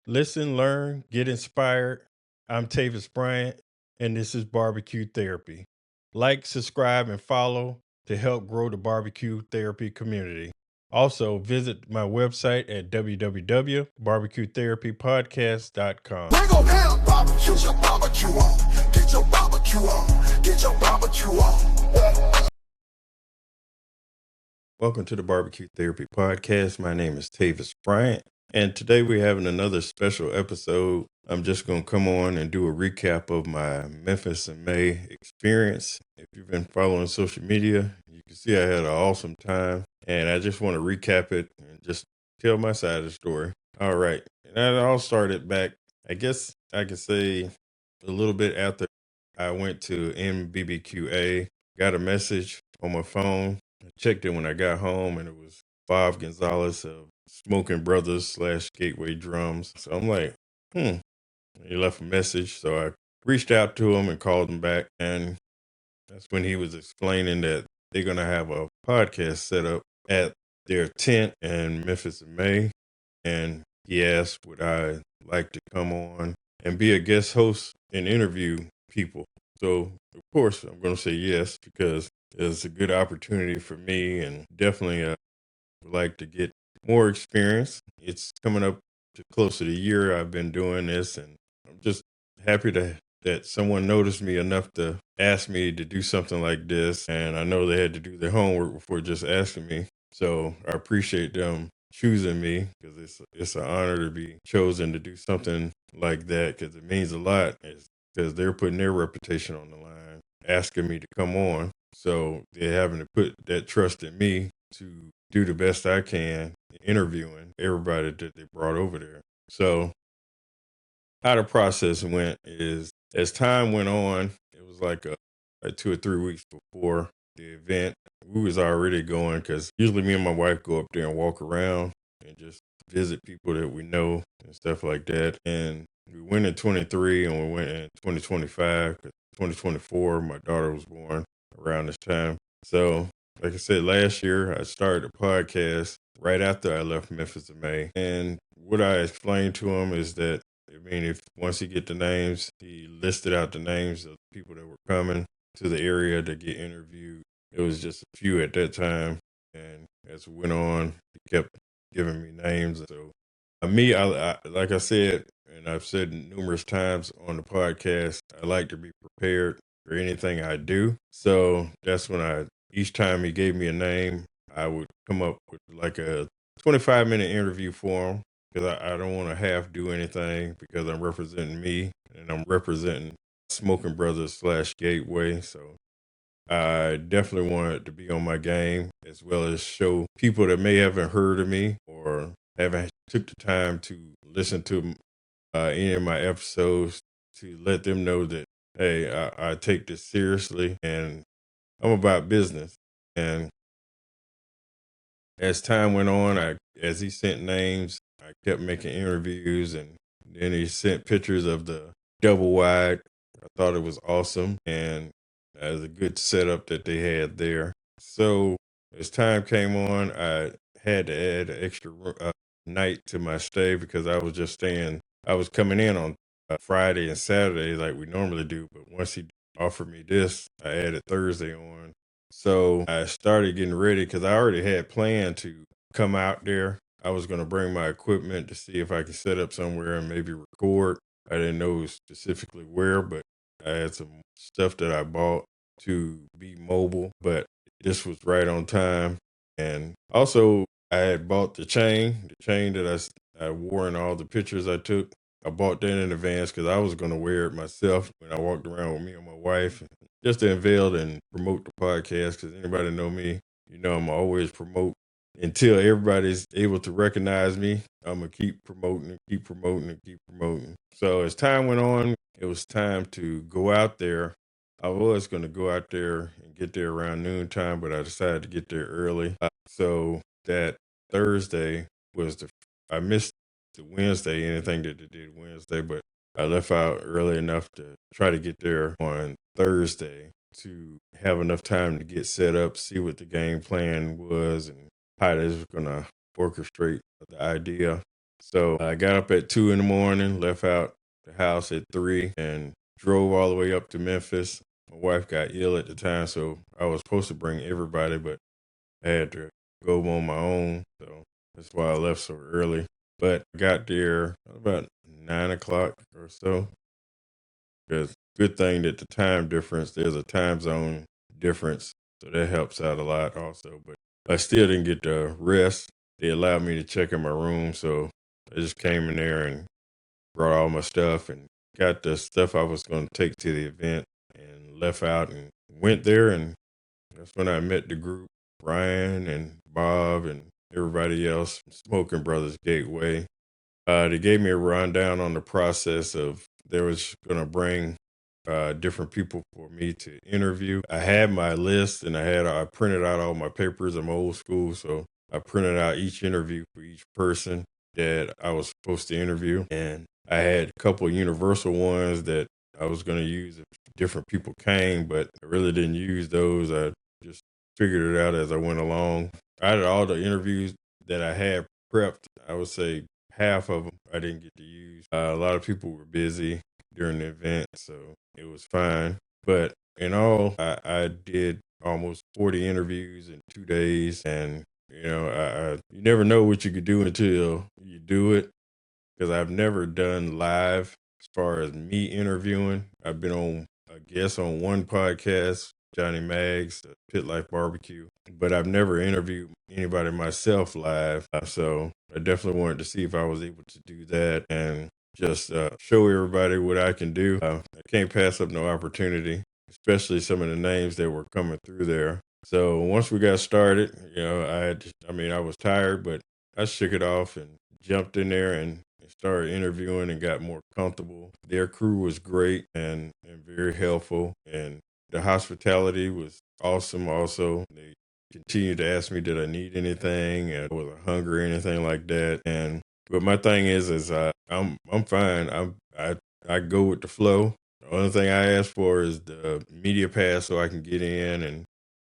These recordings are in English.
Listen, learn, get inspired. I'm Tavis Bryant, and this is BBQ Therapy. Like, subscribe, and follow to help grow the barbecue therapy community. Also, visit my website at www.bbqtherapypodcast.com. We gon' have barbecue, your barbecue on. Get your barbecue on. Get your barbecue on. Welcome to the BBQ Therapy Podcast. My name is Tavis Bryant, and today we're having another special episode. I'm just going to come on and do a recap of my Memphis and May experience. If you've been following social media, you can see I had an awesome time, and I just want to recap it and just tell my side of the story. All right, and that all started back, I guess I could say, a little bit after I went to MBBQA, got a message on my phone. I checked it when I got home, and it was Bob Gonzalez of Smoking Brothers / Gateway Drums. So I'm like, He left a message. So I reached out to him and called him back. And that's when he was explaining that they're going to have a podcast set up at their tent in Memphis in May. And he asked, would I like to come on and be a guest host and interview people? So, of course, I'm going to say yes, because it's a good opportunity for me, and definitely would like to get more experience. It's coming up to close to the year I've been doing this, and I'm just happy that someone noticed me enough to ask me to do something like this. And I know they had to do their homework before just asking me. So I appreciate them choosing me, because it's an honor to be chosen to do something like that, because it means a lot, because they're putting their reputation on the line, asking me to come on. So they're having to put that trust in me to do the best I can interviewing everybody that they brought over there. So how the process went is, as time went on, it was like 2 or 3 weeks before the event, we was already going, because usually me and my wife go up there and walk around and just visit people that we know and stuff like that. And we went in 23 and we went in 2025, because 2024, my daughter was born around this time. So, like I said, last year I started a podcast right after I left Memphis in May. And what I explained to him is that, I mean, if once he get the names, he listed out the names of people that were coming to the area to get interviewed. It was just a few at that time. And as we went on, he kept giving me names. So me, I like I said, and I've said numerous times on the podcast, I like to be prepared for anything I do. So that's when each time he gave me a name, I would come up with like a 25-minute interview for him, because I don't want to half do anything, because I'm representing me and I'm representing Smoking Brothers / Gateway. So I definitely wanted to be on my game, as well as show people that may haven't heard of me or haven't took the time to listen to any of my episodes, to let them know that, hey, I take this seriously and I'm about business. And as time went on, as he sent names, I kept making interviews, and then he sent pictures of the double wide. I thought it was awesome, and that was a good setup that they had there. So as time came on, I had to add an extra night to my stay, because I was just staying. I was coming in on Friday and Saturday like we normally do, but once he offered me this, I added Thursday on. So I started getting ready, because I already had planned to come out there. I was going to bring my equipment to see if I could set up somewhere and maybe record. I didn't know specifically where, but I had some stuff that I bought to be mobile, but this was right on time. And also, I had bought the chain that I wore in all the pictures I took. I bought that in advance, because I was going to wear it myself when I walked around with me and my wife, just to unveil and promote the podcast. Because anybody know me, I'm always promote until everybody's able to recognize me. I'm gonna keep promoting and keep promoting and keep promoting. So as time went on, it was time to go out there. I was going to go out there and get there around noontime, but I decided to get there early. So that Thursday I missed the Wednesday, anything that they did Wednesday, but I left out early enough to try to get there on Thursday to have enough time to get set up, see what the game plan was, and how they was going to orchestrate the idea. So I got up at 2 in the morning, left out the house at 3, and drove all the way up to Memphis. My wife got ill at the time, so I was supposed to bring everybody, but I had to go on my own. So that's why I left so early. But I got there about 9 o'clock or so. Because good thing that the time difference, there's a time zone difference. So that helps out a lot also. But I still didn't get the rest. They allowed me to check in my room. So I just came in there and brought all my stuff and got the stuff I was going to take to the event and left out and went there. And that's when I met the group, Brian and Bob and everybody else from Smoking Brothers Gateway. They gave me a rundown on the process of they was going to bring different people for me to interview. I had my list and I printed out all my papers. I'm old school, so I printed out each interview for each person that I was supposed to interview. And I had a couple of universal ones that I was going to use if different people came, but I really didn't use those. I just figured it out as I went along. Out of all the interviews that I had prepped, I would say half of them I didn't get to use. A lot of people were busy during the event, so it was fine. But in all, I did almost 40 interviews in 2 days, and you never know what you could do until you do it. Because I've never done live as far as me interviewing. I've been on a guest on one podcast, Johnny Maggs, Pit Life Barbecue, but I've never interviewed anybody myself live. So I definitely wanted to see if I was able to do that and just show everybody what I can do. I can't pass up no opportunity, especially some of the names that were coming through there. So once we got started, I was tired, but I shook it off and jumped in there and started interviewing and got more comfortable. Their crew was great and very helpful, and the hospitality was awesome also. They continued to ask me did I need anything and was I hungry or anything like that. And but my thing is I'm fine. I go with the flow. The only thing I ask for is the media pass so I can get in, and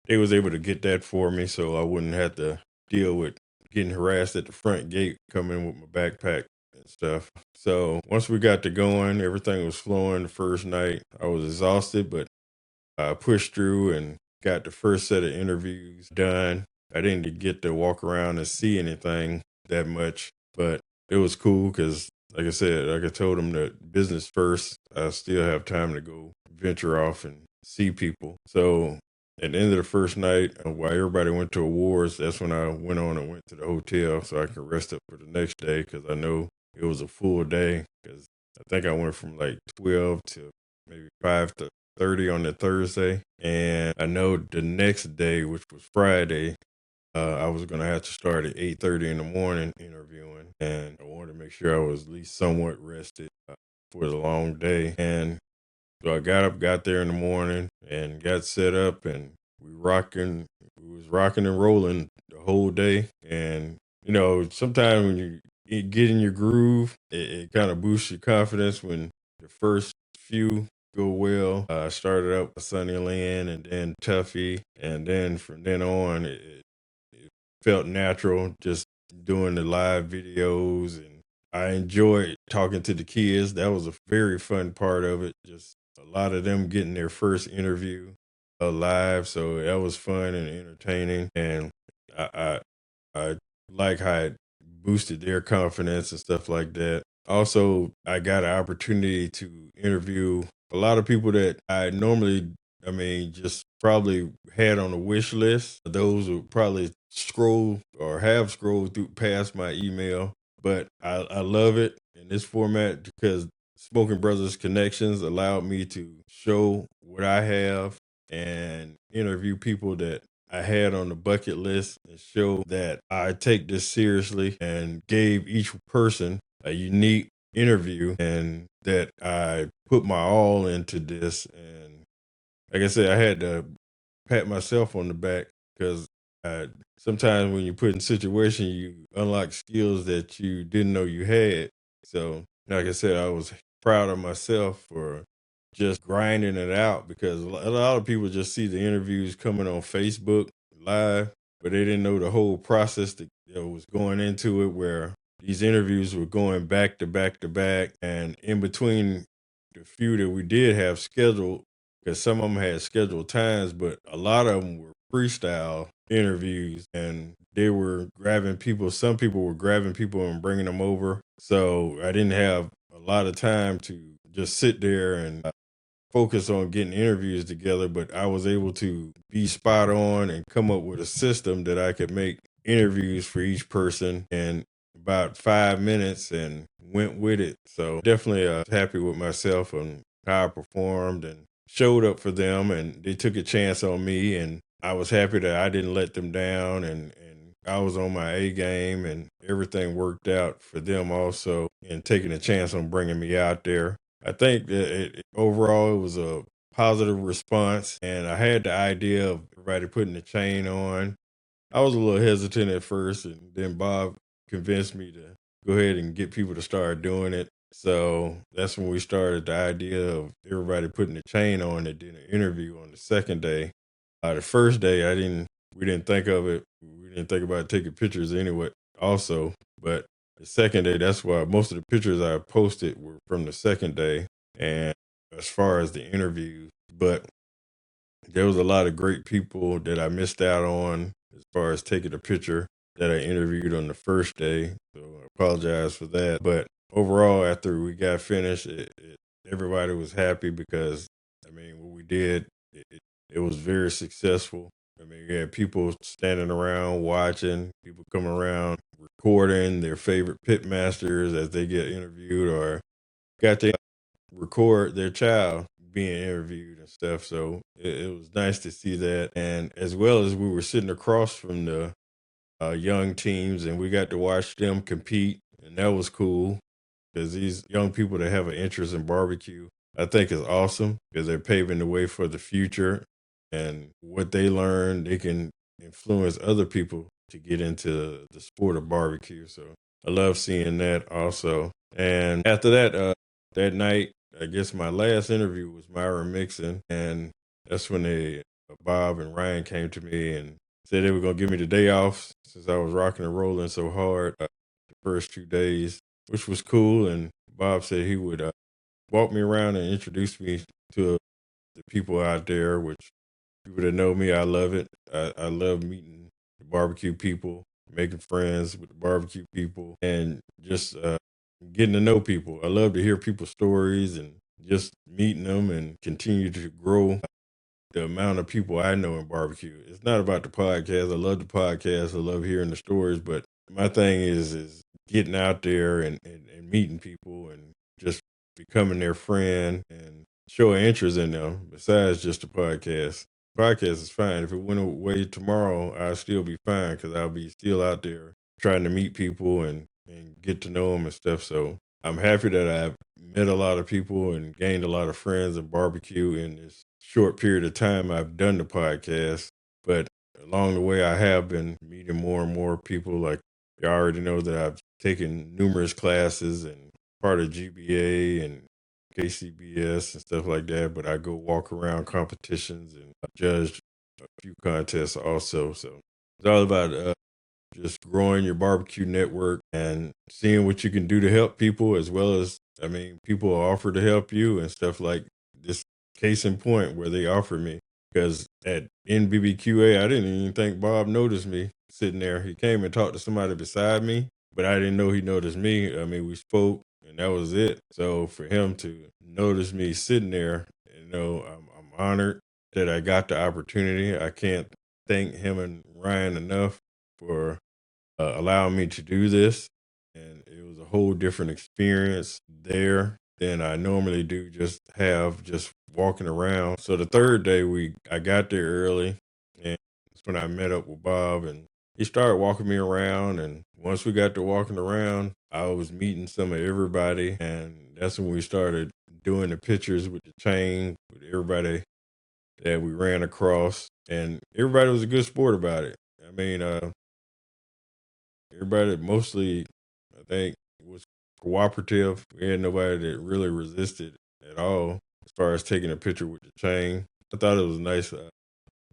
they was able to get that for me so I wouldn't have to deal with getting harassed at the front gate coming with my backpack and stuff. So once we got to going, everything was flowing the first night. I was exhausted, but I pushed through and got the first set of interviews done. I didn't get to walk around and see anything that much, but it was cool because, like I said, like I told them that business first, I still have time to go venture off and see people. So at the end of the first night, while everybody went to awards, that's when I went on and went to the hotel so I could rest up for the next day because I know it was a full day because I think I went from like 12 to maybe 5 to 30 on the Thursday. And I know the next day, which was Friday, I was going to have to start at 8:30 in the morning interviewing. And I wanted to make sure I was at least somewhat rested for the long day. And so I got up, got there in the morning and got set up and we was rocking and rolling the whole day. And, sometimes when you get in your groove, it kind of boosts your confidence when the first few go well. I started up with Sunny Lynn and then Tuffy. And then from then on, it felt natural just doing the live videos, and I enjoyed talking to the kids. That was a very fun part of it. Just a lot of them getting their first interview live, so that was fun and entertaining. And I I like how it boosted their confidence and stuff like that. Also, I got an opportunity to interview a lot of people that I normally, just probably had on a wish list. Those who probably scroll or have scrolled through past my email, but I love it in this format because Smoking Brothers Connections allowed me to show what I have and interview people that I had on the bucket list and show that I take this seriously and gave each person a unique interview and that I put my all into this. And like I said, I had to pat myself on the back because sometimes when you put in situation, you unlock skills that you didn't know you had. So, like I said, I was proud of myself for just grinding it out because a lot of people just see the interviews coming on Facebook live, but they didn't know the whole process that was going into it where these interviews were going back to back to back. And in between the few that we did have scheduled, because some of them had scheduled times, but a lot of them were freestyle interviews and they were grabbing people. Some people were grabbing people and bringing them over. So I didn't have a lot of time to just sit there and focus on getting interviews together, but I was able to be spot on and come up with a system that I could make interviews for each person in about 5 minutes and went with it. So definitely happy with myself and how I performed and showed up for them, and they took a chance on me, and I was happy that I didn't let them down, and I was on my A game, and everything worked out for them also, and taking a chance on bringing me out there. I think that overall it was a positive response, and I had the idea of everybody putting the chain on. I was a little hesitant at first, and then Bob convinced me to go ahead and get people to start doing it. So that's when we started the idea of everybody putting the chain on and did an interview on the second day. The first day, we didn't think of it. We didn't think about taking pictures anyway, also. But the second day, that's why most of the pictures I posted were from the second day. And as far as the interviews, but there was a lot of great people that I missed out on as far as taking a picture that I interviewed on the first day. So I apologize for that. But overall, after we got finished, everybody was happy because, I mean, what we did, it was very successful. I mean, you had people standing around watching, people coming around recording their favorite pitmasters as they get interviewed, or got to record their child being interviewed and stuff. So it was nice to see that. And as well as we were sitting across from the young teams and we got to watch them compete. And that was cool because these young people that have an interest in barbecue, I think is awesome because they're paving the way for the future. And what they learn, they can influence other people to get into the sport of barbecue. So I love seeing that also. And after that, that night, I guess my last interview was Myron Mixon, and that's when Bob and Ryan came to me and said they were gonna give me the day off since I was rocking and rolling so hard the first 2 days, which was cool. And Bob said he would walk me around and introduce me to the people out there, which people that know me, I love it. I love meeting the barbecue people, making friends with the barbecue people, and just getting to know people. I love to hear people's stories and just meeting them and continue to grow the amount of people I know in barbecue. It's not about the podcast. I love the podcast. I love hearing the stories, but my thing is getting out there and meeting people and just becoming their friend and showing interest in them besides just the podcast. Podcast is fine. If it went away tomorrow, I'd still be fine because I'll be still out there trying to meet people and get to know them and stuff. So I'm happy that I've met a lot of people and gained a lot of friends in barbecue in this short period of time I've done the podcast. But along the way, I have been meeting more and more people. Like you already know that I've taken numerous classes and part of GBA and KCBS and stuff like that. But I go walk around competitions and judge a few contests also. So it's all about just growing your barbecue network and seeing what you can do to help people, as well as, I mean, people offer to help you and stuff like this case in point where they offered me. Because at NBBQA, I didn't even think Bob noticed me sitting there. He came and talked to somebody beside me, but I didn't know he noticed me. I mean, we spoke and that was it. So for him to notice me sitting there, I'm honored that I got the opportunity. I can't thank him and Ryan enough for allowing me to do this. And it was a whole different experience there than I normally do, just walking around. So the third day I got there early, and that's when I met up with Bob, and he started walking me around. And once we got to walking around, I was meeting some of everybody, and that's when we started doing the pictures with the chain with everybody that we ran across, and everybody was a good sport about it. I mean, everybody mostly, I think, was cooperative. We had nobody that really resisted at all as far as taking a picture with the chain. I thought it was a nice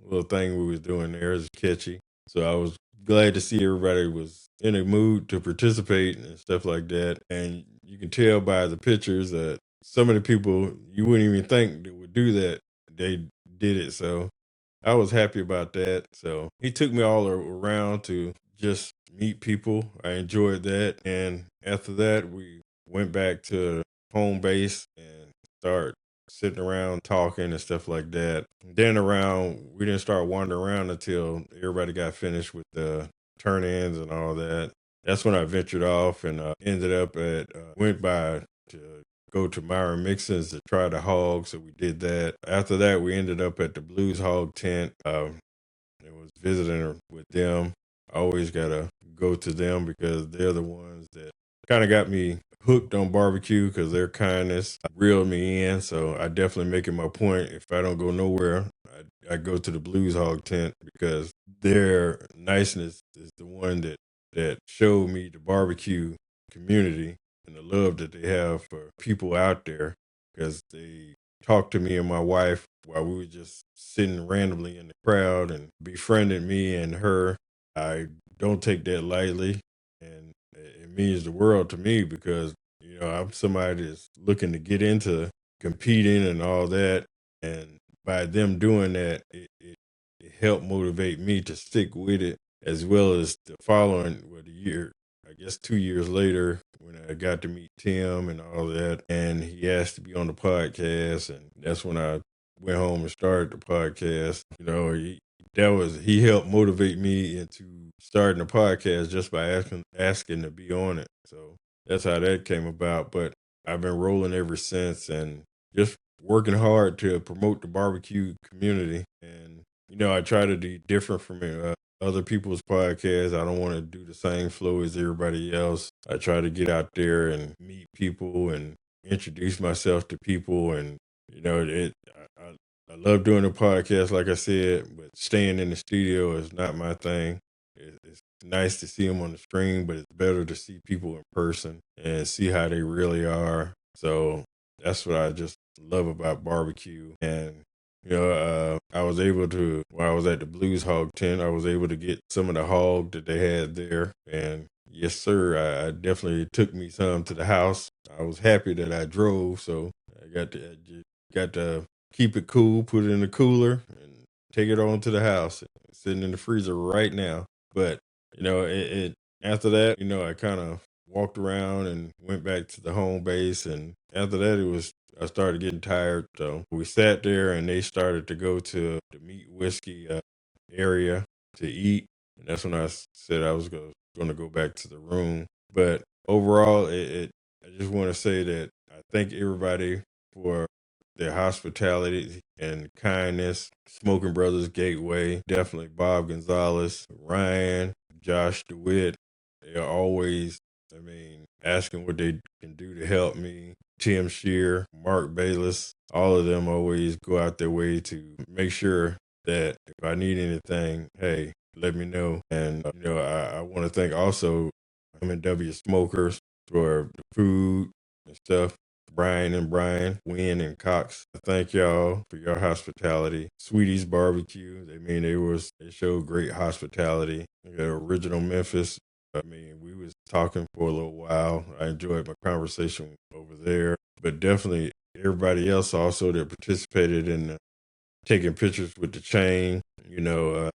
little thing we was doing there. It was catchy. So I was glad to see everybody was in a mood to participate and stuff like that. And you can tell by the pictures that some of the people you wouldn't even think that would do that, they did it. So I was happy about that. So he took me all around to just meet people. I enjoyed that. And after that, we went back to home base and start sitting around talking and stuff like that. Then we didn't start wandering around until everybody got finished with the turn ins and all that. That's when I ventured off and ended up went by to go to Myron Mixon's to try the hog. So we did that. After that, we ended up at the Blues Hog tent. It was visiting with them. I always got to go to them because they're the ones that kind of got me hooked on barbecue because their kindness reeled me in. So I definitely make it my point. If I don't go nowhere, I go to the Blues Hog tent because their niceness is the one that showed me the barbecue community and the love that they have for people out there because they talked to me and my wife while we were just sitting randomly in the crowd and befriended me and her. I don't take that lightly, and it means the world to me because I'm somebody that's looking to get into competing and all that, and by them doing that, it helped motivate me to stick with it as well as the following the year. I guess 2 years later, when I got to meet Tim and all that, and he asked to be on the podcast, and that's when I went home and started the podcast. He helped motivate me into starting the podcast just by asking to be on it. So that's how that came about. But I've been rolling ever since, and just working hard to promote the barbecue community. And I try to be different from other people's podcasts. I don't want to do the same flow as everybody else. I try to get out there and meet people and introduce myself to people. And I love doing a podcast, like I said, but staying in the studio is not my thing. It's nice to see them on the screen, but it's better to see people in person and see how they really are. So that's what I just love about barbecue. And I was able to, while I was at the Blues Hog tent, I was able to get some of the hog that they had there. And yes, sir, I definitely took me some to the house. I was happy that I drove, so I got to keep it cool, put it in the cooler, and take it on to the house. It's sitting in the freezer right now. But it after that, I kind of walked around and went back to the home base, and after that, I started getting tired. So we sat there, and they started to go to the meat whiskey area to eat, and that's when I said I was going to go back to the room. But overall, I just want to say that I thank everybody for their hospitality and kindness. Smoking Brothers Gateway, definitely Bob Gonzalez, Ryan, Josh DeWitt. They are always, asking what they can do to help me. Tim Shear, Mark Bayless, all of them always go out their way to make sure that if I need anything, hey, let me know. And, I want to thank also M&W Smokers for the food and stuff. Brian and Brian, Wynn and Cox. Thank y'all for your hospitality. Sweetie's Barbecue. They showed great hospitality. The original Memphis. We was talking for a little while. I enjoyed my conversation over there. But definitely everybody else also that participated in taking pictures with the chain. I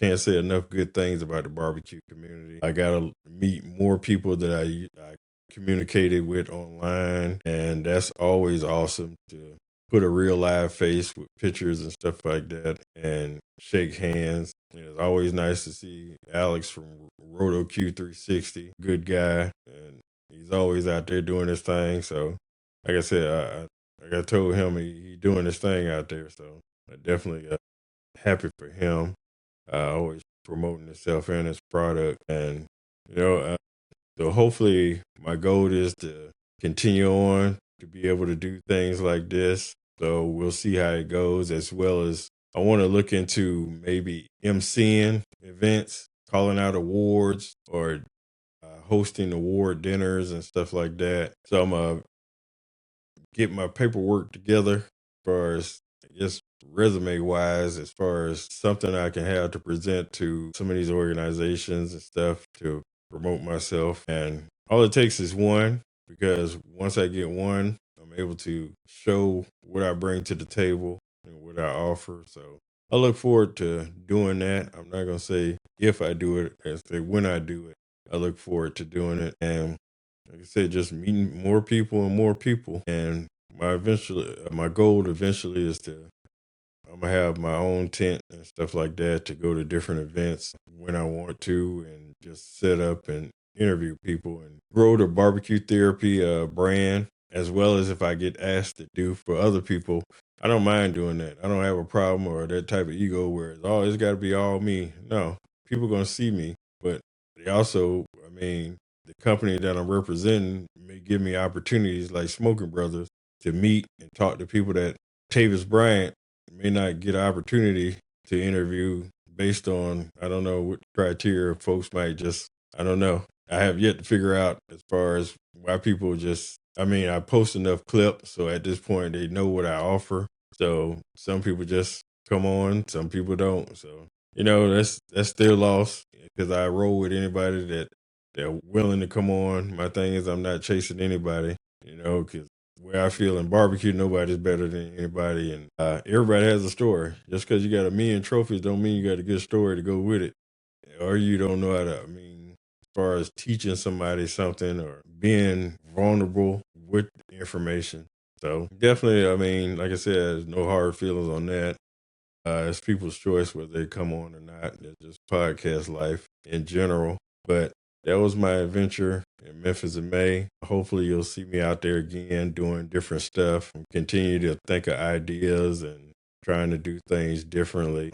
can't say enough good things about the barbecue community. I got to meet more people that I communicated with online, and that's always awesome to put a real live face with pictures and stuff like that and shake hands. It's always nice to see Alex from Roto Q360, good guy, and he's always out there doing his thing. So, like I said, like I told him, he doing his thing out there. So, I definitely happy for him. Always promoting himself and his product, and you know, uh, so hopefully my goal is to continue on to be able to do things like this. So we'll see how it goes, as well as I want to look into maybe emceeing events, calling out awards, or hosting award dinners and stuff like that. So I'm gonna get my paperwork together for, I guess, resume wise, as far as something I can have to present to some of these organizations and stuff to promote myself. And all it takes is one, because once I get one, I'm able to show what I bring to the table and what I offer. So I look forward to doing that. I'm not going to say if I do it, I say when I do it. I look forward to doing it. And like I said, just meeting more people and more people. And my goal eventually is to I'm gonna have my own tent and stuff like that to go to different events when I want to, and just set up and interview people and grow the barbecue therapy brand, as well as if I get asked to do for other people. I don't mind doing that. I don't have a problem or that type of ego where it's got to be all me. No, people gonna see me, but they also, I mean, the company that I'm representing may give me opportunities like Smoking Brothers to meet and talk to people that Tavis Bryant may not get an opportunity to interview based on, I don't know what criteria folks might just, I don't know. I have yet to figure out as far as why people just, I mean, I post enough clips, so at this point they know what I offer. So some people just come on, some people don't. So, that's their loss, because I roll with anybody that they're willing to come on. My thing is I'm not chasing anybody, because where I feel in barbecue, nobody's better than anybody, and everybody has a story. Just because you got a million trophies, don't mean you got a good story to go with it, or you don't know how to. I mean, as far as teaching somebody something or being vulnerable with information. So definitely, I mean, like I said, there's no hard feelings on that. It's people's choice whether they come on or not. It's just podcast life in general. But that was my adventure in Memphis in May. Hopefully, you'll see me out there again doing different stuff and continue to think of ideas and trying to do things differently.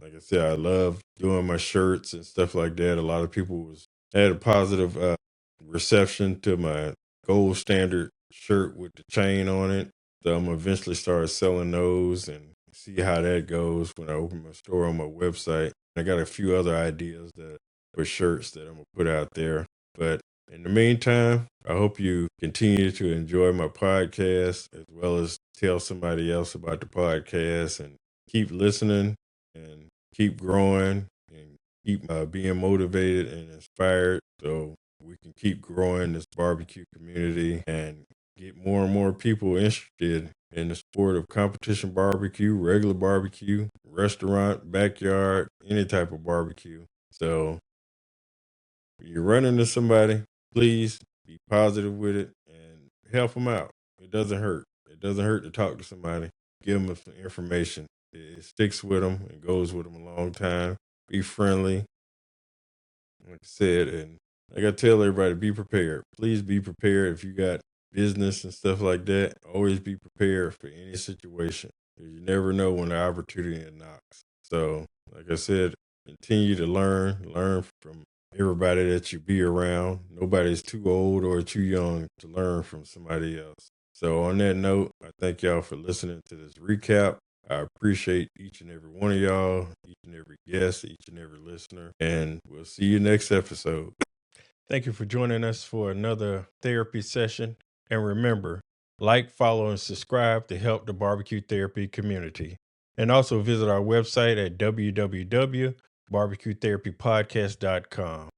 Like I said, I love doing my shirts and stuff like that. A lot of people had a positive reception to my gold standard shirt with the chain on it. So I'm gonna eventually start selling those and see how that goes when I open my store on my website. I got a few other ideas for shirts that I'm gonna put out there. But in the meantime, I hope you continue to enjoy my podcast, as well as tell somebody else about the podcast, and keep listening and keep growing and keep being motivated and inspired, so we can keep growing this barbecue community and get more and more people interested in the sport of competition barbecue, regular barbecue, restaurant, backyard, any type of barbecue. So when you run into somebody, please be positive with it and help them out. It doesn't hurt. It doesn't hurt to talk to somebody, give them some information. It sticks with them and goes with them a long time. Be friendly, like I said, and I got to tell everybody, be prepared. Please be prepared if you got business and stuff like that. Always be prepared for any situation, 'cause you never know when the opportunity knocks. So, like I said, continue to learn from everybody that you be around. Nobody's too old or too young to learn from somebody else. So, on that note, I thank y'all for listening to this recap. I appreciate each and every one of y'all, each and every guest, each and every listener, and we'll see you next episode. Thank you for joining us for another therapy session. And remember, like, follow, and subscribe to help the barbecue therapy community. And also visit our website at www.bbqtherapypodcast.com.